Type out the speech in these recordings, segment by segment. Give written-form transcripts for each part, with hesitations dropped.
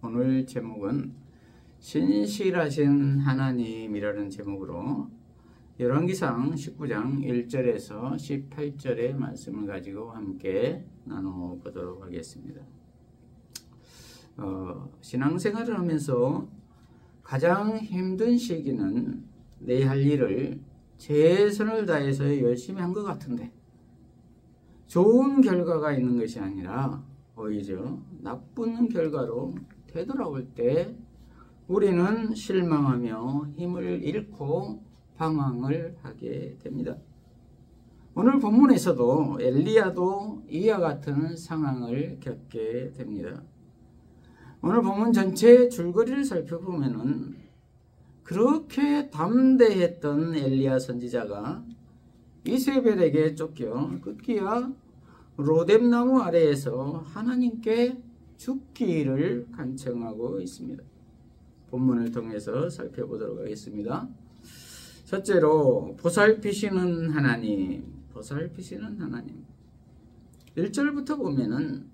오늘 제목은 신실하신 하나님이라는 제목으로 열왕기상 19장 1절에서 18절의 말씀을 가지고 함께 나눠보도록 하겠습니다. 신앙생활을 하면서 가장 힘든 시기는 내 할 일을 최선을 다해서 열심히 한 것 같은데 좋은 결과가 있는 것이 아니라 오히려 나쁜 결과로 되돌아올 때 우리는 실망하며 힘을 잃고 방황을 하게 됩니다. 오늘 본문에서도 엘리야도 이와 같은 상황을 겪게 됩니다. 오늘 본문 전체 줄거리를 살펴보면은 그렇게 담대했던 엘리야 선지자가 이세벨에게 쫓겨 급기야 로뎀나무 아래에서 하나님께 죽기를 간청하고 있습니다. 본문을 통해서 살펴보도록 하겠습니다. 첫째로 보살피시는 하나님, 보살피시는 하나님. 1절부터 보면은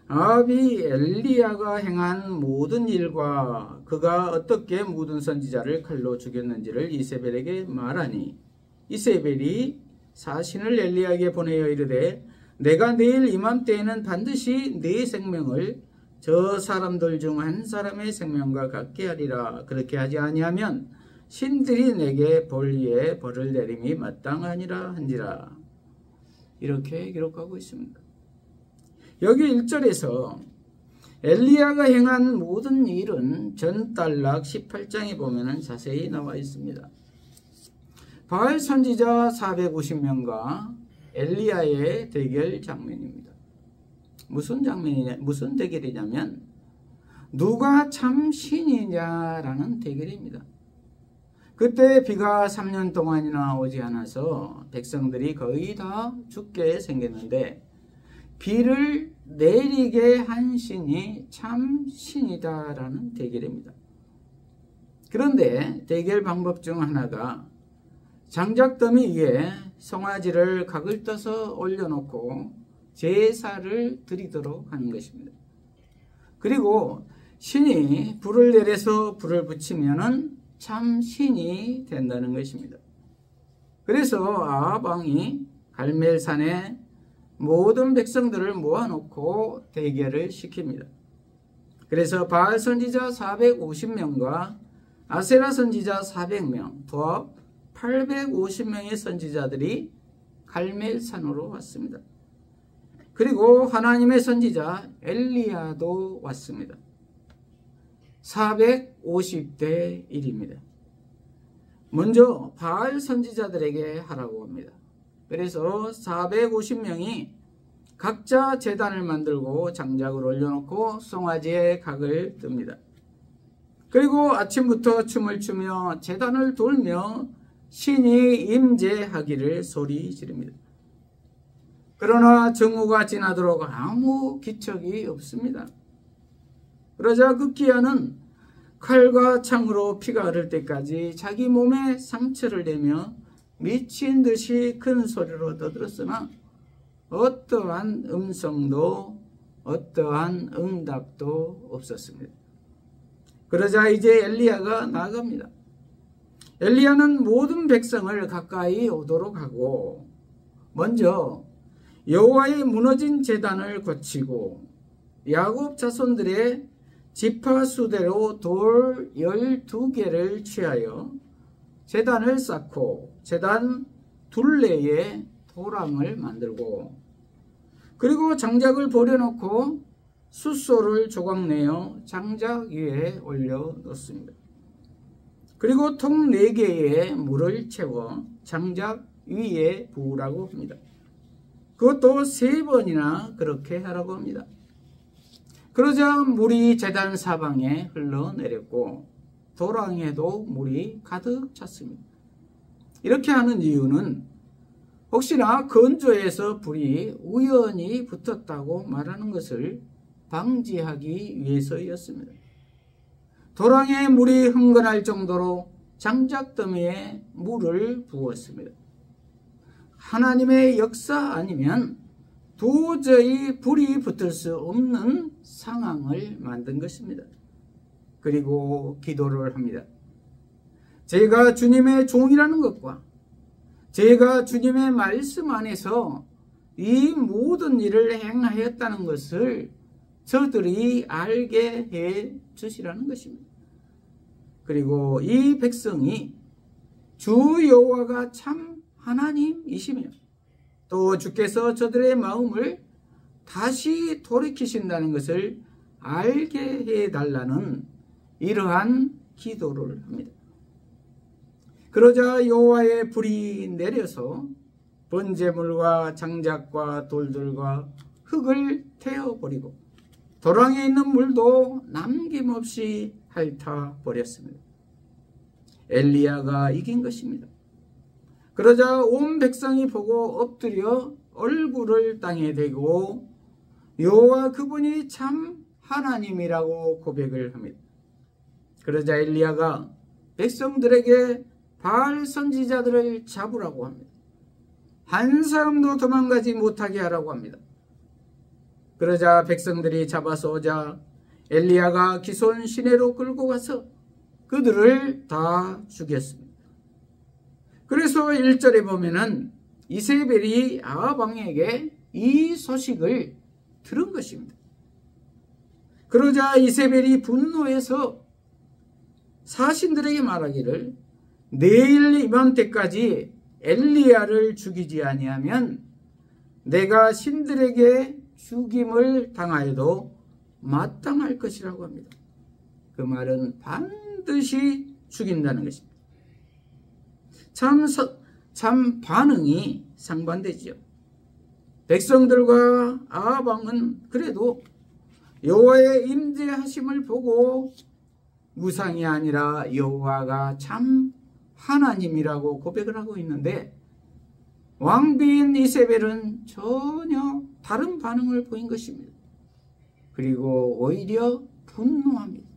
아합이 엘리야가 행한 모든 일과 그가 어떻게 모든 선지자를 칼로 죽였는지를 이세벨에게 말하니 이세벨이 사신을 엘리야에게 보내어 이르되 내가 내일 이맘때에는 반드시 네 생명을 저 사람들 중 한 사람의 생명과 같게 하리라. 그렇게 하지 아니하면 신들이 내게 벌리에 벌을 내림이 마땅하니라 한지라. 이렇게 기록하고 있습니다. 여기 1절에서 엘리야가 행한 모든 일은 전단락 18장에 보면 자세히 나와 있습니다. 바알 선지자 450명과 엘리야의 대결 장면입니다. 무슨 대결이냐면 누가 참 신이냐라는 대결입니다. 그때 비가 3년 동안이나 오지 않아서 백성들이 거의 다 죽게 생겼는데 비를 내리게 한 신이 참 신이다라는 대결입니다. 그런데 대결 방법 중 하나가 장작더미 위에 송아지를 각을 떠서 올려놓고 제사를 드리도록 하는 것입니다. 그리고 신이 불을 내려서 불을 붙이면은 참 신이 된다는 것입니다. 그래서 아합 왕이 갈멜산에 모든 백성들을 모아놓고 대결을 시킵니다. 그래서 바알 선지자 450명과 아세라 선지자 400명, 도합 850명의 선지자들이 갈멜산으로 왔습니다. 그리고 하나님의 선지자 엘리야도 왔습니다. 450대 1입니다. 먼저 바알 선지자들에게 하라고 합니다. 그래서 450명이 각자 제단을 만들고 장작을 올려놓고 송아지의 각을 뜹니다. 그리고 아침부터 춤을 추며 제단을 돌며 신이 임재하기를 소리 지릅니다. 그러나 정오가 지나도록 아무 기척이 없습니다. 그러자 급기야는 칼과 창으로 피가 흐를 때까지 자기 몸에 상처를 내며 미친 듯이 큰 소리로 떠들었으나 어떠한 음성도 어떠한 응답도 없었습니다. 그러자 이제 엘리야가 나아갑니다. 엘리야는 모든 백성을 가까이 오도록 하고 먼저 여호와의 무너진 제단을 고치고 야곱 자손들의 지파 수대로 돌 12개를 취하여 제단을 쌓고 제단 둘레에 도랑을 만들고 그리고 장작을 버려놓고 숫소를 조각내어 장작 위에 올려놓습니다. 그리고 통 4개에 물을 채워 장작 위에 부으라고 합니다. 그것도 3번이나 그렇게 하라고 합니다. 그러자 물이 제단 사방에 흘러내렸고 도랑에도 물이 가득 찼습니다. 이렇게 하는 이유는 혹시나 건조해서 불이 우연히 붙었다고 말하는 것을 방지하기 위해서였습니다. 도랑에 물이 흥건할 정도로 장작더미에 물을 부었습니다. 하나님의 역사 아니면 도저히 불이 붙을 수 없는 상황을 만든 것입니다. 그리고 기도를 합니다. 제가 주님의 종이라는 것과 제가 주님의 말씀 안에서 이 모든 일을 행하였다는 것을 저들이 알게 해 주시라는 것입니다. 그리고 이 백성이 주 여호와가 참 하나님이시며 또 주께서 저들의 마음을 다시 돌이키신다는 것을 알게 해달라는 이러한 기도를 합니다. 그러자 여호와의 불이 내려서 번제물과 장작과 돌들과 흙을 태워버리고 도랑에 있는 물도 남김없이 핥아버렸습니다. 엘리야가 이긴 것입니다. 그러자 온 백성이 보고 엎드려 얼굴을 땅에 대고 여호와 그분이 참 하나님이라고 고백을 합니다. 그러자 엘리야가 백성들에게 바알 선지자들을 잡으라고 합니다. 한 사람도 도망가지 못하게 하라고 합니다. 그러자 백성들이 잡아서 오자 엘리야가 기손 시내로 끌고 가서 그들을 다 죽였습니다. 그래서 1절에 보면은 이세벨이 아합 왕에게 이 소식을 들은 것입니다. 그러자 이세벨이 분노해서 사신들에게 말하기를 내일 이맘때까지 엘리야를 죽이지 아니하면 내가 신들에게 죽임을 당하여도 마땅할 것이라고 합니다. 그 말은 반드시 죽인다는 것입니다. 참 반응이 상반되지요. 백성들과 아합 왕은 그래도 여호와의 임재하심을 보고 우상이 아니라 여호와가 참 하나님이라고 고백을 하고 있는데 왕비인 이세벨은 전혀 다른 반응을 보인 것입니다. 그리고 오히려 분노합니다.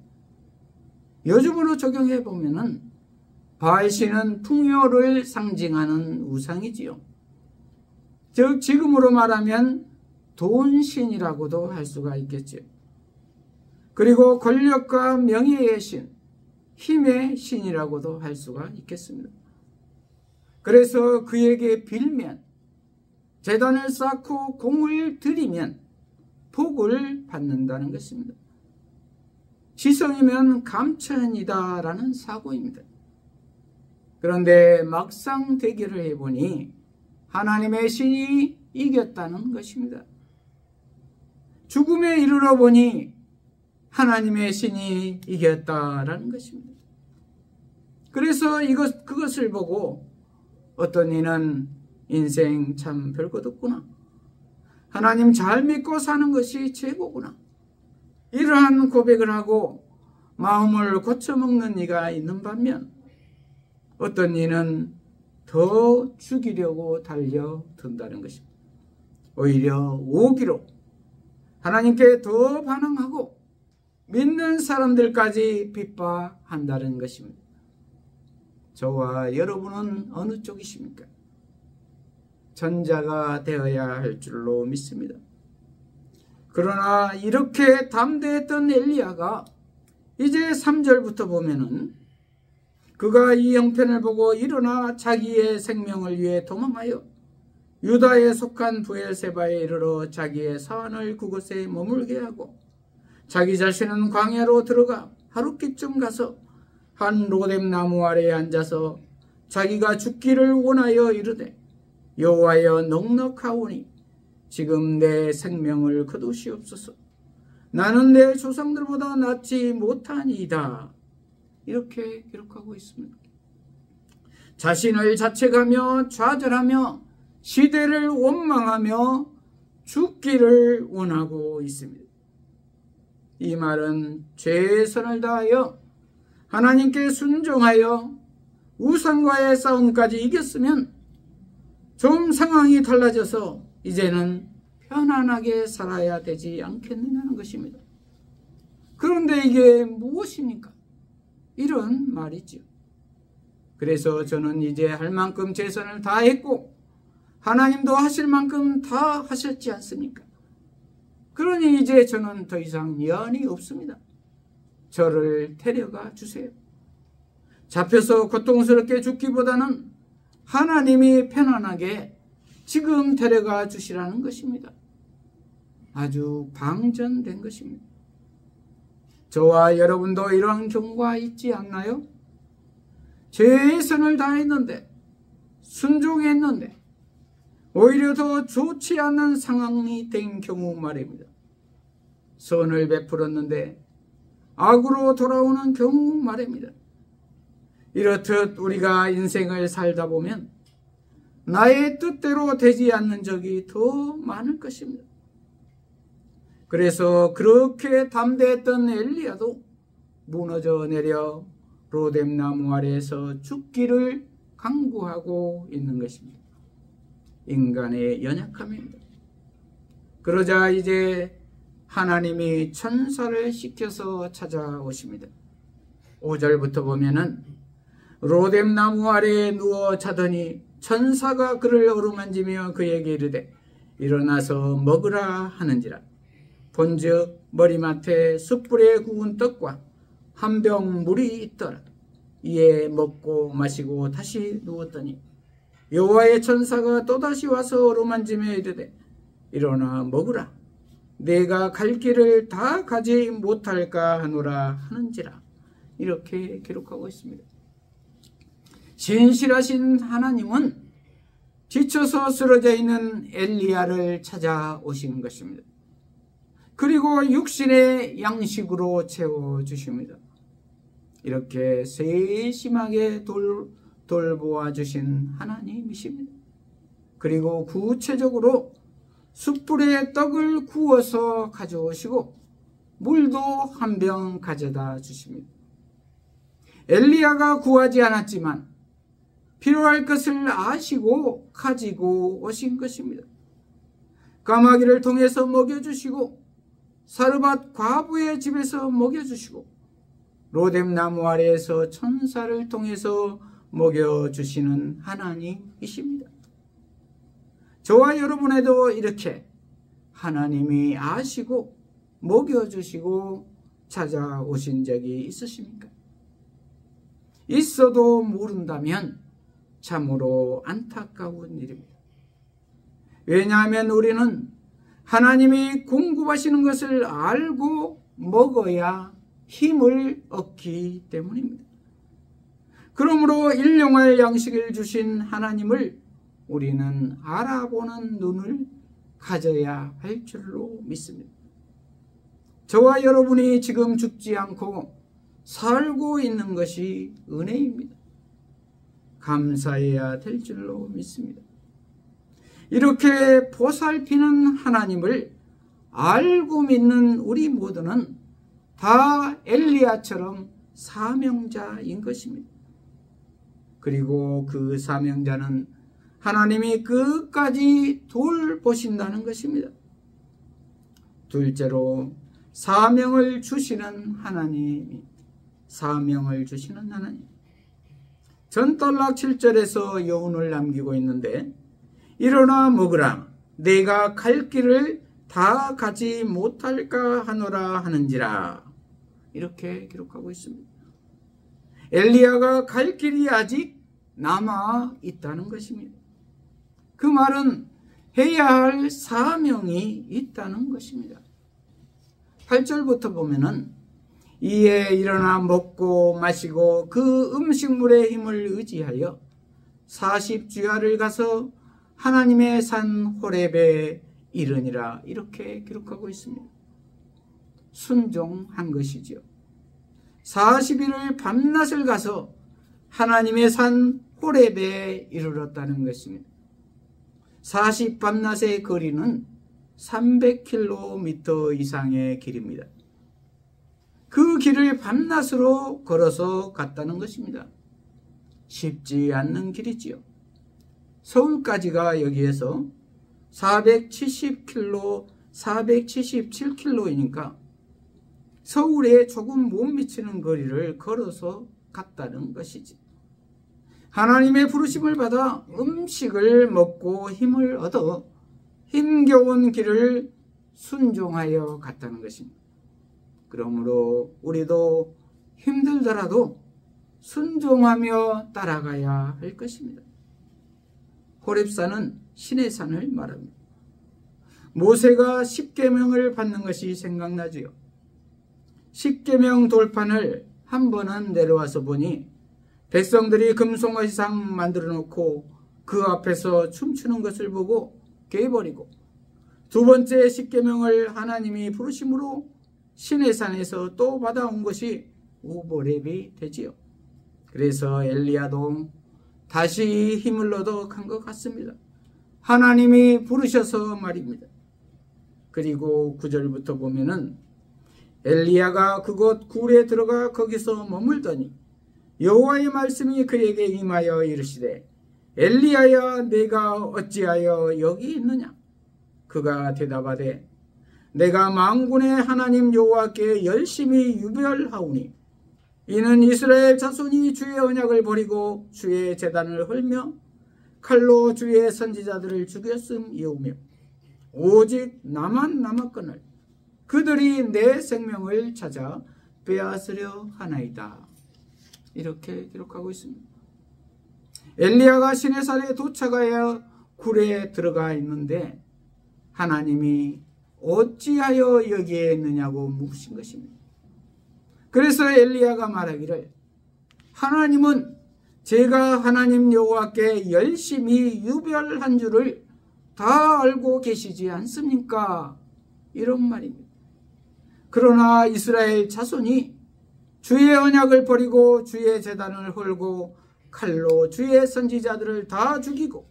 요즘으로 적용해 보면은 바알신은 풍요를 상징하는 우상이지요. 즉 지금으로 말하면 돈신이라고도 할 수가 있겠죠. 그리고 권력과 명예의 신, 힘의 신이라고도 할 수가 있겠습니다. 그래서 그에게 빌면, 제단을 쌓고 공을 들이면 복을 받는다는 것입니다. 지성이면 감천이다라는 사고입니다. 그런데 막상 대결을 해보니 하나님의 신이 이겼다는 것입니다. 죽음에 이르러 보니 하나님의 신이 이겼다라는 것입니다. 그래서 그것을 보고 어떤 이는 인생 참 별것 없구나. 하나님 잘 믿고 사는 것이 최고구나. 이러한 고백을 하고 마음을 고쳐먹는 이가 있는 반면 어떤 이는 더 죽이려고 달려든다는 것입니다. 오히려 오기로 하나님께 더 반항하고 믿는 사람들까지 핍박한다는 것입니다. 저와 여러분은 어느 쪽이십니까? 전자가 되어야 할 줄로 믿습니다. 그러나 이렇게 담대했던 엘리야가 이제 3절부터 보면은 그가 이 형편을 보고 일어나 자기의 생명을 위해 도망하여 유다에 속한 브엘세바에 이르러 자기의 사환을 그곳에 머물게 하고 자기 자신은 광야로 들어가 하룻기쯤 가서 한 로뎀 나무 아래에 앉아서 자기가 죽기를 원하여 이르되 여호와여 넉넉하오니 지금 내 생명을 거두시옵소서. 나는 내 조상들보다 낫지 못하니이다. 이렇게 기록하고 있습니다. 자신을 자책하며 좌절하며 시대를 원망하며 죽기를 원하고 있습니다. 이 말은 최선을 다하여 하나님께 순종하여 우상과의 싸움까지 이겼으면 좀 상황이 달라져서 이제는 편안하게 살아야 되지 않겠느냐는 것입니다. 그런데 이게 무엇입니까? 이런 말이죠. 그래서 저는 이제 할 만큼 최선을 다했고 하나님도 하실 만큼 다 하셨지 않습니까? 그러니 이제 저는 더 이상 여한이 없습니다. 저를 데려가 주세요. 잡혀서 고통스럽게 죽기보다는 하나님이 편안하게 지금 데려가 주시라는 것입니다. 아주 방전된 것입니다. 저와 여러분도 이러한 경우가 있지 않나요? 최선을 다했는데, 순종했는데 오히려 더 좋지 않은 상황이 된 경우 말입니다. 선을 베풀었는데 악으로 돌아오는 경우 말입니다. 이렇듯 우리가 인생을 살다 보면 나의 뜻대로 되지 않는 적이 더 많을 것입니다. 그래서 그렇게 담대했던 엘리야도 무너져 내려 로뎀나무 아래에서 죽기를 강구하고 있는 것입니다. 인간의 연약함입니다. 그러자 이제 하나님이 천사를 시켜서 찾아오십니다. 5절부터 보면은 로뎀나무 아래에 누워 자더니 천사가 그를 어루만지며 그에게 이르되 일어나서 먹으라 하는지라. 본즉 머리맡에 숯불에 구운 떡과 한 병 물이 있더라. 이에 먹고 마시고 다시 누웠더니 여호와의 천사가 또다시 와서 어루만지며 이르되 일어나 먹으라. 내가 갈 길을 다 가지 못할까 하노라 하는지라. 이렇게 기록하고 있습니다. 신실하신 하나님은 지쳐서 쓰러져 있는 엘리야를 찾아오신 것입니다. 그리고 육신의 양식으로 채워주십니다. 이렇게 세심하게 돌보아 주신 하나님이십니다. 그리고 구체적으로 숯불에 떡을 구워서 가져오시고 물도 한 병 가져다 주십니다. 엘리야가 구하지 않았지만 필요할 것을 아시고 가지고 오신 것입니다. 까마귀를 통해서 먹여주시고 사르밧 과부의 집에서 먹여주시고 로뎀나무 아래에서 천사를 통해서 먹여주시는 하나님이십니다. 저와 여러분에도 이렇게 하나님이 아시고 먹여주시고 찾아오신 적이 있으십니까? 있어도 모른다면 참으로 안타까운 일입니다. 왜냐하면 우리는 하나님이 공급하시는 것을 알고 먹어야 힘을 얻기 때문입니다. 그러므로 일용할 양식을 주신 하나님을 우리는 알아보는 눈을 가져야 할 줄로 믿습니다. 저와 여러분이 지금 죽지 않고 살고 있는 것이 은혜입니다. 감사해야 될 줄로 믿습니다. 이렇게 보살피는 하나님을 알고 믿는 우리 모두는 다 엘리야처럼 사명자인 것입니다. 그리고 그 사명자는 하나님이 끝까지 돌보신다는 것입니다. 둘째로 사명을 주시는 하나님. 전떨락 7절에서 여운을 남기고 있는데 일어나 먹으라. 내가 갈 길을 다 가지 못할까 하노라 하는지라. 이렇게 기록하고 있습니다. 엘리야가 갈 길이 아직 남아 있다는 것입니다. 그 말은 해야 할 사명이 있다는 것입니다. 8절부터 보면은 이에 일어나 먹고 마시고 그 음식물의 힘을 의지하여 40주야를 가서 하나님의 산 호렙에 이르니라. 이렇게 기록하고 있습니다. 순종한 것이지요. 40일을 밤낮을 가서 하나님의 산 호렙에 이르렀다는 것입니다. 40밤낮의 거리는 300km 이상의 길입니다. 그 길을 밤낮으로 걸어서 갔다는 것입니다. 쉽지 않는 길이지요. 서울까지가 여기에서 470km, 477km이니까 서울에 조금 못 미치는 거리를 걸어서 갔다는 것이지. 하나님의 부르심을 받아 음식을 먹고 힘을 얻어 힘겨운 길을 순종하여 갔다는 것입니다. 그러므로 우리도 힘들더라도 순종하며 따라가야 할 것입니다. 호렙산은 신의 산을 말합니다. 모세가 십계명을 받는 것이 생각나지요. 십계명 돌판을 한 번은 내려와서 보니 백성들이 금송아지상 만들어 놓고 그 앞에서 춤추는 것을 보고 깨버리고, 두 번째 십계명을 하나님이 부르심으로 신의 산에서 또 받아온 것이 오보렙이 되지요. 그래서 엘리야도 다시 힘을 얻어 간 것 같습니다. 하나님이 부르셔서 말입니다. 그리고 9절부터 보면은 엘리야가 그곳 굴에 들어가 거기서 머물더니 여호와의 말씀이 그에게 임하여 이르시되 엘리야야 내가 어찌하여 여기 있느냐? 그가 대답하되 내가 만군의 하나님 여호와께 열심히 유별하오니 이는 이스라엘 자손이 주의 언약을 버리고 주의 제단을 헐며 칼로 주의 선지자들을 죽였음이오며 오직 나만 남았거늘 그들이 내 생명을 찾아 빼앗으려 하나이다. 이렇게 기록하고 있습니다. 엘리야가 신의 산에 도착하여 굴에 들어가 있는데 하나님이 어찌하여 여기에 있느냐고 묻으신 것입니다. 그래서 엘리야가 말하기를 하나님은 제가 하나님 여호와께 열심히 유별한 줄을 다 알고 계시지 않습니까? 이런 말입니다. 그러나 이스라엘 자손이 주의 언약을 버리고 주의 제단을 헐고 칼로 주의 선지자들을 다 죽이고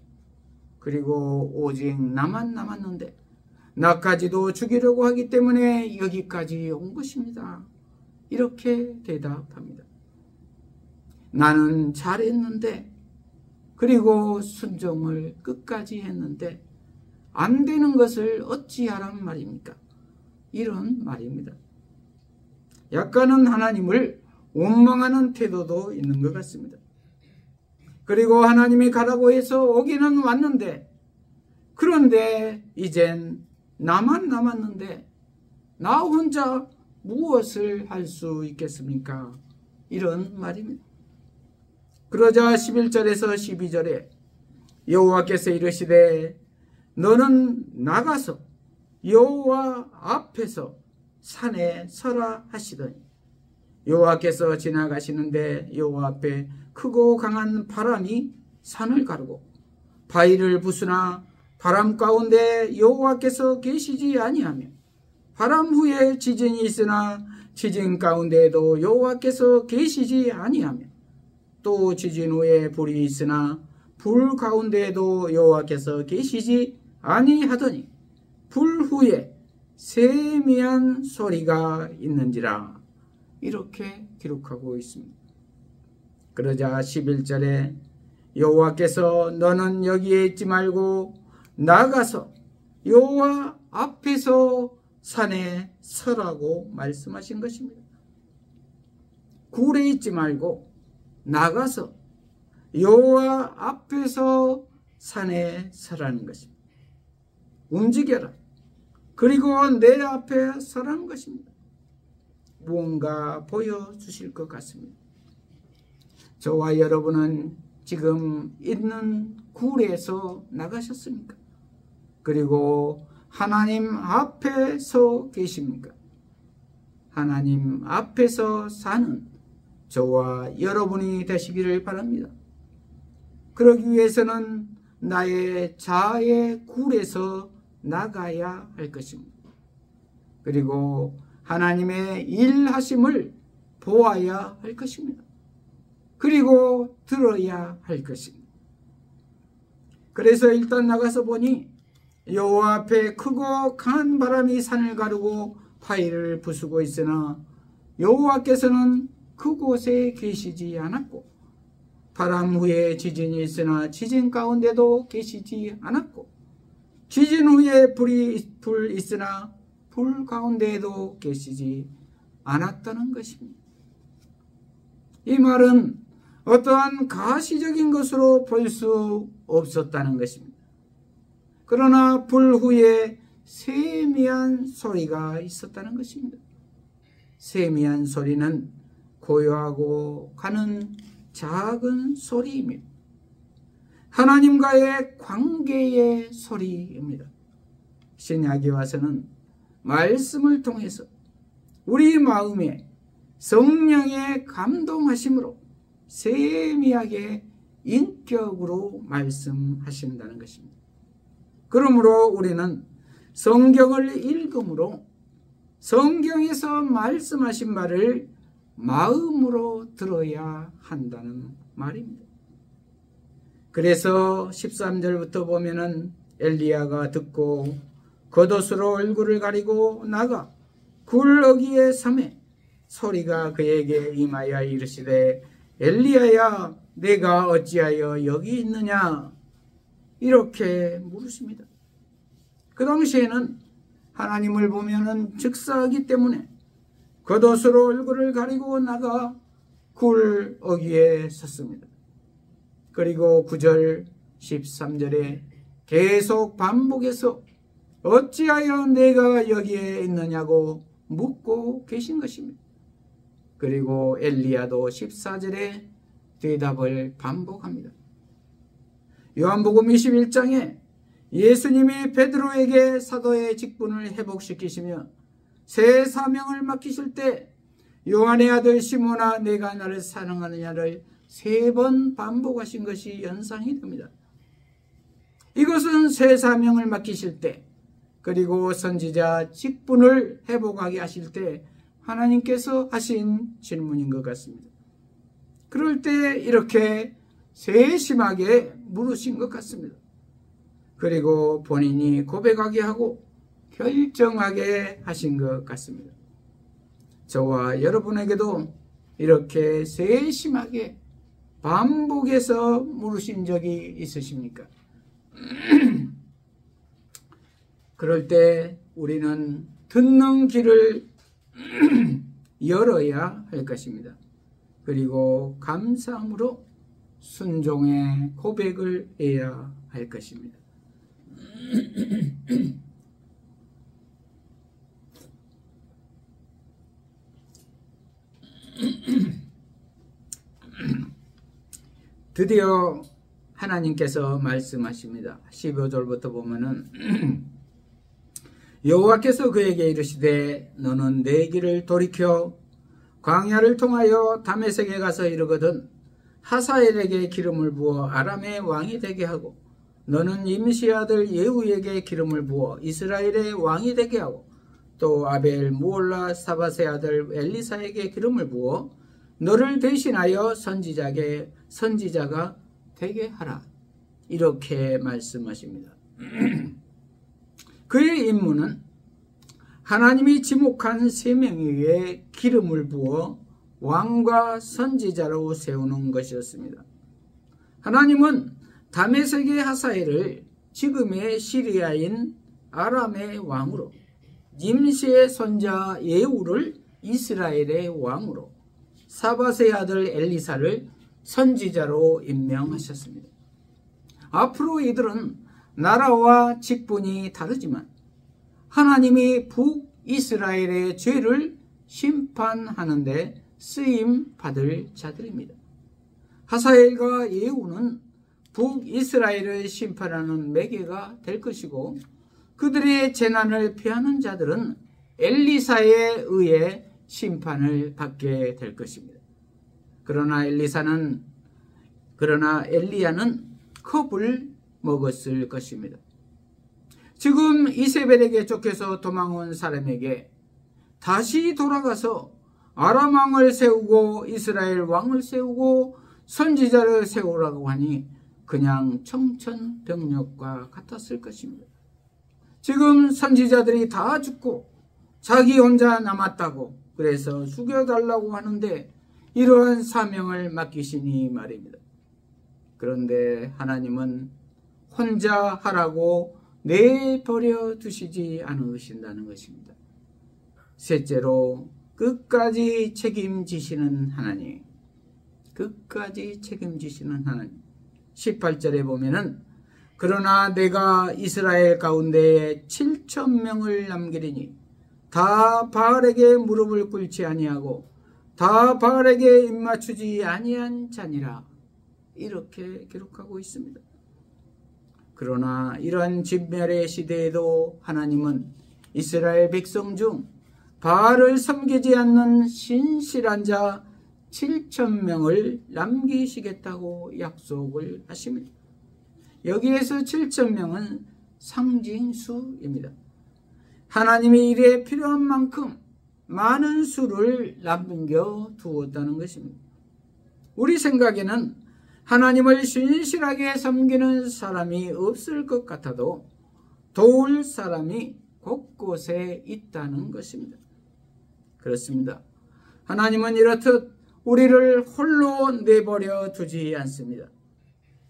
그리고 오직 나만 남았는데 나까지도 죽이려고 하기 때문에 여기까지 온 것입니다. 이렇게 대답합니다. 나는 잘했는데 그리고 순종을 끝까지 했는데 안 되는 것을 어찌하란 말입니까? 이런 말입니다. 약간은 하나님을 원망하는 태도도 있는 것 같습니다. 그리고 하나님이 가라고 해서 오기는 왔는데 그런데 이젠 나만 남았는데 나 혼자 무엇을 할 수 있겠습니까? 이런 말입니다. 그러자 11절에서 12절에 여호와께서 이르시되 너는 나가서 여호와 앞에서 산에 서라 하시더니 여호와께서 지나가시는데 여호와 앞에 크고 강한 바람이 산을 가르고 바위를 부수나 바람 가운데 여호와께서 계시지 아니하며 바람 후에 지진이 있으나 지진 가운데에도 여호와께서 계시지 아니하며 또 지진 후에 불이 있으나 불 가운데에도 여호와께서 계시지 아니하더니 불 후에 세미한 소리가 있는지라. 이렇게 기록하고 있습니다. 그러자 11절에 여호와께서 너는 여기에 있지 말고 나가서 여호와 앞에서 산에 서라고 말씀하신 것입니다. 굴에 있지 말고 나가서 여호와 앞에서 산에 서라는 것입니다. 움직여라. 그리고 내 앞에 서라는 것입니다. 무언가 보여주실 것 같습니다. 저와 여러분은 지금 있는 굴에서 나가셨습니까? 그리고 하나님 앞에 서 계십니까? 하나님 앞에서 사는 저와 여러분이 되시기를 바랍니다. 그러기 위해서는 나의 자아의 굴에서 나가야 할 것입니다. 그리고 하나님의 일하심을 보아야 할 것입니다. 그리고 들어야 할 것입니다. 그래서 일단 나가서 보니 여호와 앞에 크고 강한 바람이 산을 가르고 바위를 부수고 있으나 여호와께서는 그곳에 계시지 않았고 바람 후에 지진이 있으나 지진 가운데도 계시지 않았고 지진 후에 불 있으나 불 가운데에도 계시지 않았다는 것입니다. 이 말은 어떠한 가시적인 것으로 볼 수 없었다는 것입니다. 그러나 불 후에 세미한 소리가 있었다는 것입니다. 세미한 소리는 고요하고 가는 작은 소리입니다. 하나님과의 관계의 소리입니다. 신약에 와서는 말씀을 통해서 우리 마음에 성령의 감동하심으로 세미하게 인격으로 말씀하신다는 것입니다. 그러므로 우리는 성경을 읽음으로 성경에서 말씀하신 말을 마음으로 들어야 한다는 말입니다. 그래서 13절부터 보면은 엘리야가 듣고 겉옷으로 얼굴을 가리고 나가 굴 어귀에 삼에 소리가 그에게 임하여 이르시되 엘리야야 내가 어찌하여 여기 있느냐 이렇게 물으십니다. 그 당시에는 하나님을 보면은 즉사하기 때문에 겉옷으로 얼굴을 가리고 나가 굴 어귀에 섰습니다. 그리고 9절 13절에 계속 반복해서 어찌하여 내가 여기에 있느냐고 묻고 계신 것입니다. 그리고 엘리야도 14절에 대답을 반복합니다. 요한복음 21장에 예수님이 베드로에게 사도의 직분을 회복시키시며 새 사명을 맡기실 때 요한의 아들 시몬아 내가 나를 사랑하느냐를 3번 반복하신 것이 연상이 됩니다. 이것은 새 사명을 맡기실 때 그리고 선지자 직분을 회복하게 하실 때 하나님께서 하신 질문인 것 같습니다. 그럴 때 이렇게 세심하게 물으신 것 같습니다. 그리고 본인이 고백하게 하고 결정하게 하신 것 같습니다. 저와 여러분에게도 이렇게 세심하게 반복해서 물으신 적이 있으십니까? 그럴 때 우리는 듣는 귀를 열어야 할 것입니다. 그리고 감사함으로 순종의 고백을 해야 할 것입니다. 드디어 하나님께서 말씀하십니다. 15절부터 보면은 여호와께서 그에게 이르시되 너는 내 길을 돌이켜 광야를 통하여 다메섹에 가서 이르거든 하사엘에게 기름을 부어 아람의 왕이 되게 하고 너는 임시 아들 예후에게 기름을 부어 이스라엘의 왕이 되게 하고 또 아벨 무올라 사밧의 아들 엘리사에게 기름을 부어 너를 대신하여 선지자가 되게 하라. 이렇게 말씀하십니다. 그의 임무는 하나님이 지목한 3명에게 기름을 부어 왕과 선지자로 세우는 것이었습니다. 하나님은 다메섹의 하사엘을 지금의 시리아인 아람의 왕으로, nim시의 손자 예후를 이스라엘의 왕으로, 사밧의 아들 엘리사를 선지자로 임명하셨습니다. 앞으로 이들은 나라와 직분이 다르지만 하나님이 북이스라엘의 죄를 심판하는데 쓰임 받을 자들입니다. 하사엘과 예후는 북이스라엘을 심판하는 매개가 될 것이고 그들의 재난을 피하는 자들은 엘리사에 의해 심판을 받게 될 것입니다. 그러나 엘리야는 겁을 먹었을 것입니다. 지금 이세벨에게 쫓겨서 도망온 사람에게 다시 돌아가서 아람 왕을 세우고 이스라엘 왕을 세우고 선지자를 세우라고 하니 그냥 청천벽력과 같았을 것입니다. 지금 선지자들이 다 죽고 자기 혼자 남았다고 그래서 죽여달라고 하는데 이러한 사명을 맡기시니 말입니다. 그런데 하나님은 혼자 하라고 내버려 두시지 않으신다는 것입니다. 셋째로 끝까지 책임지시는 하나님. 끝까지 책임지시는 하나님. 18절에 보면은 그러나 내가 이스라엘 가운데 7,000명을 남기리니 다 바알에게 무릎을 꿇지 아니하고 다 바알에게 입맞추지 아니한 자니라. 이렇게 기록하고 있습니다. 그러나 이러한 진멸의 시대에도 하나님은 이스라엘 백성 중 바알을 섬기지 않는 신실한 자 7,000명을 남기시겠다고 약속을 하십니다. 여기에서 7,000명은 상징수입니다. 하나님이 일에 필요한 만큼 많은 수를 남겨 두었다는 것입니다. 우리 생각에는 하나님을 신실하게 섬기는 사람이 없을 것 같아도 도울 사람이 곳곳에 있다는 것입니다. 그렇습니다. 하나님은 이렇듯 우리를 홀로 내버려 두지 않습니다.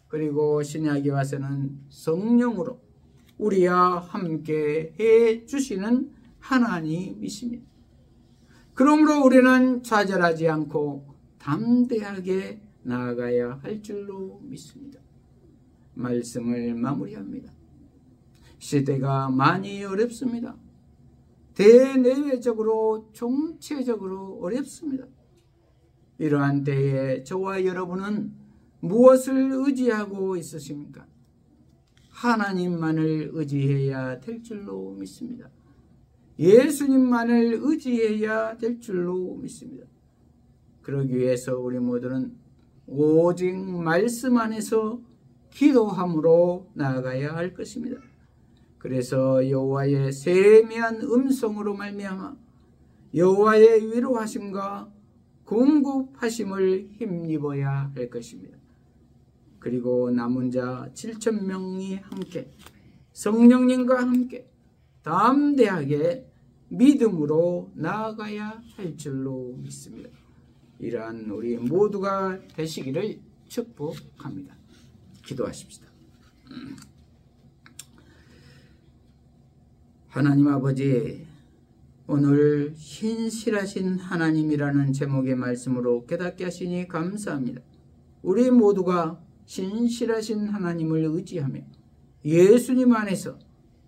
그리고 신약에 와서는 성령으로 우리와 함께 해 주시는 하나님이십니다. 그러므로 우리는 좌절하지 않고 담대하게 나아가야 할 줄로 믿습니다. 말씀을 마무리합니다. 시대가 많이 어렵습니다. 대내외적으로 총체적으로 어렵습니다. 이러한 때에 저와 여러분은 무엇을 의지하고 있으십니까? 하나님만을 의지해야 될 줄로 믿습니다. 예수님만을 의지해야 될 줄로 믿습니다. 그러기 위해서 우리 모두는 오직 말씀 안에서 기도함으로 나아가야 할 것입니다. 그래서 여호와의 세미한 음성으로 말미암아 여호와의 위로하심과 공급하심을 힘입어야 할 것입니다. 그리고 남은 자 7,000명이 함께 성령님과 함께 담대하게 믿음으로 나아가야 할 줄로 믿습니다. 이러한 우리 모두가 되시기를 축복합니다. 기도하십시다. 하나님 아버지, 오늘 신실하신 하나님이라는 제목의 말씀으로 깨닫게 하시니 감사합니다. 우리 모두가 신실하신 하나님을 의지하며 예수님 안에서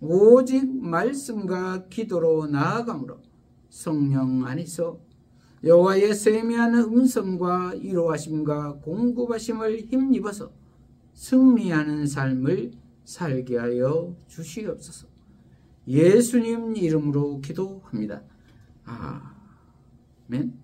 오직 말씀과 기도로 나아가므로 성령 안에서 여호와의 세미한 음성과 위로하심과 공급하심을 힘입어서 승리하는 삶을 살게 하여 주시옵소서. 예수님 이름으로 기도합니다. 아멘.